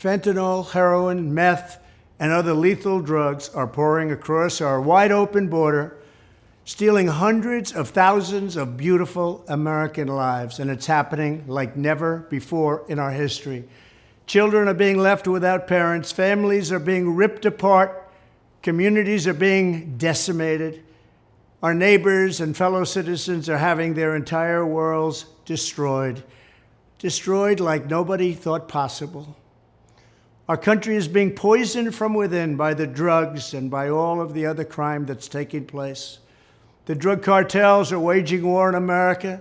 Fentanyl, heroin, meth, and other lethal drugs are pouring across our wide-open border, stealing hundreds of thousands of beautiful American lives, and it's happening like never before in our history. Children are being left without parents, families are being ripped apart, communities are being decimated. Our neighbors and fellow citizens are having their entire worlds destroyed like nobody thought possible. Our country is being poisoned from within by the drugs and by all of the other crime that's taking place. The drug cartels are waging war in America,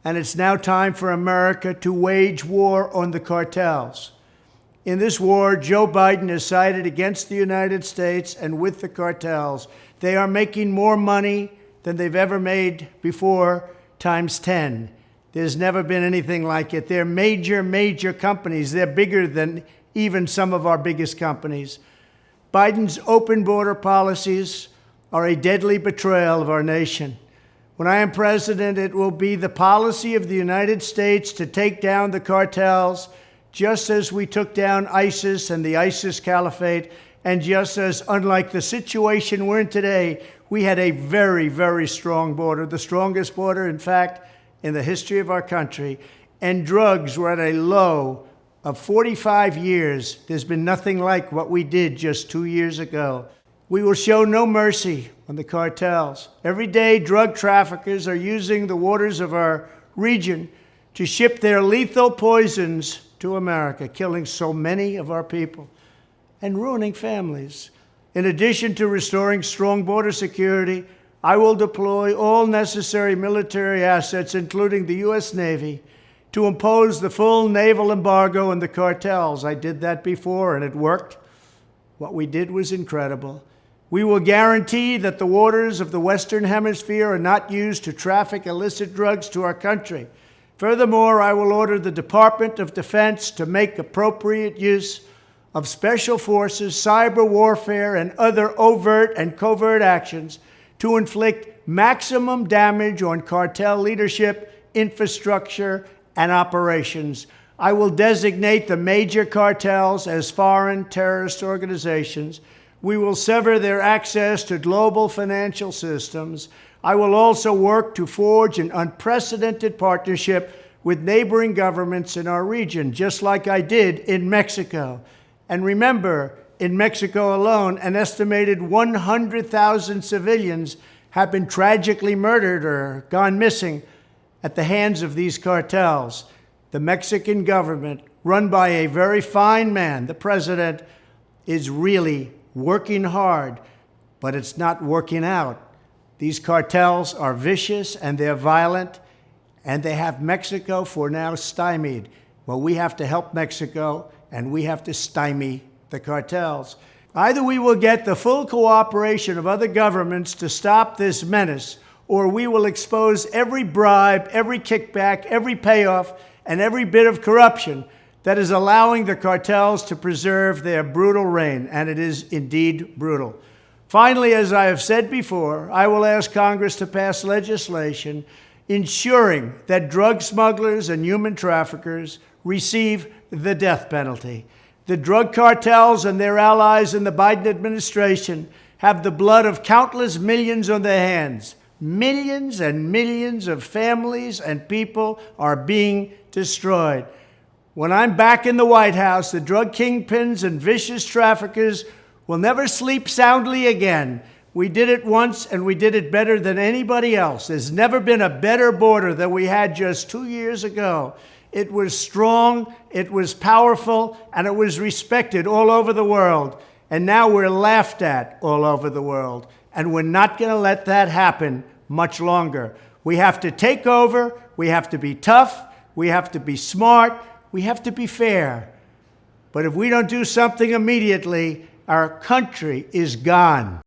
and it's now time for America to wage war on the cartels. In this war, Joe Biden has sided against the United States and with the cartels. They are making more money than they've ever made before, times 10. There's never been anything like it. They're major companies. They're bigger than even some of our biggest companies. Biden's open border policies are a deadly betrayal of our nation. When I am president, it will be the policy of the United States to take down the cartels, just as we took down ISIS and the ISIS caliphate, and just as, unlike the situation we're in today, we had a very strong border, the strongest border, in fact, in the history of our country, and drugs were at a low of 45 years. There's been nothing like what we did just 2 years ago. We will show no mercy on the cartels. Every day, drug traffickers are using the waters of our region to ship their lethal poisons to America, killing so many of our people and ruining families. In addition to restoring strong border security, I will deploy all necessary military assets, including the U.S. Navy, to impose the full naval embargo on the cartels. I did that before, and it worked. What we did was incredible. We will guarantee that the waters of the Western Hemisphere are not used to traffic illicit drugs to our country. Furthermore, I will order the Department of Defense to make appropriate use of special forces, cyber warfare, and other overt and covert actions to inflict maximum damage on cartel leadership, infrastructure, and operations. I will designate the major cartels as foreign terrorist organizations. We will sever their access to global financial systems. I will also work to forge an unprecedented partnership with neighboring governments in our region, just like I did in Mexico. And remember, in Mexico alone, an estimated 100,000 civilians have been tragically murdered or gone missing at the hands of these cartels. The Mexican government, run by a very fine man, the president, is really working hard, but it's not working out. These cartels are vicious and they're violent, and they have Mexico for now stymied. Well, we have to help Mexico, and we have to stymie the cartels. Either we will get the full cooperation of other governments to stop this menace, or we will expose every bribe, every kickback, every payoff, and every bit of corruption that is allowing the cartels to preserve their brutal reign, and it is indeed brutal. Finally, as I have said before, I will ask Congress to pass legislation ensuring that drug smugglers and human traffickers receive the death penalty. The drug cartels and their allies in the Biden administration have the blood of countless millions on their hands. Millions and millions of families and people are being destroyed. When I'm back in the White House, the drug kingpins and vicious traffickers will never sleep soundly again. We did it once, and we did it better than anybody else. There's never been a better border than we had just 2 years ago. It was strong, it was powerful, and it was respected all over the world. And now we're laughed at all over the world. And we're not going to let that happen much longer. We have to take over, we have to be tough, we have to be smart, we have to be fair. But if we don't do something immediately, our country is gone.